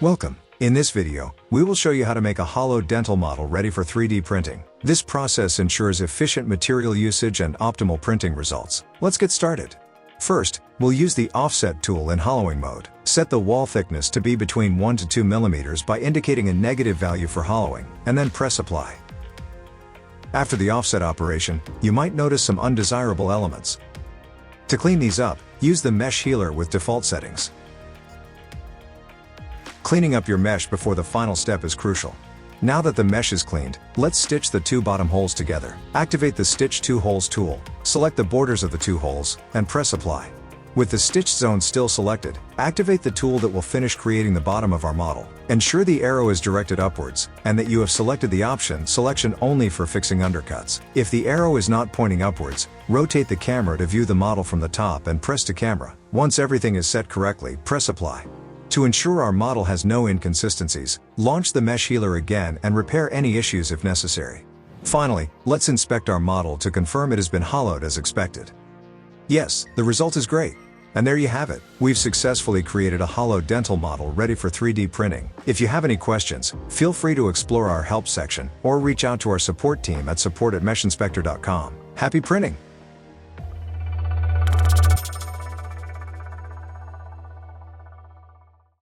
Welcome. In this video, we will show you how to make a hollow dental model ready for 3D printing. This process ensures efficient material usage and optimal printing results. Let's get started. First, we'll use the offset tool in hollowing mode. Set the wall thickness to be between 1 to 2 millimeters by indicating a negative value for hollowing, and then press apply. After the offset operation, you might notice some undesirable elements. To clean these up, use the mesh healer with default settings. Cleaning up your mesh before the final step is crucial. Now that the mesh is cleaned, let's stitch the two bottom holes together. Activate the Stitch Two Holes tool, select the borders of the two holes, and press apply. With the stitch zone still selected, activate the tool that will finish creating the bottom of our model. Ensure the arrow is directed upwards, and that you have selected the option Selection Only for fixing undercuts. If the arrow is not pointing upwards, rotate the camera to view the model from the top and press to camera. Once everything is set correctly, press apply. To ensure our model has no inconsistencies, launch the mesh healer again and repair any issues if necessary. Finally, let's inspect our model to confirm it has been hollowed as expected. Yes, the result is great. And there you have it. We've successfully created a hollow dental model ready for 3D printing. If you have any questions, feel free to explore our help section or reach out to our support team at support@meshinspector.com. Happy printing!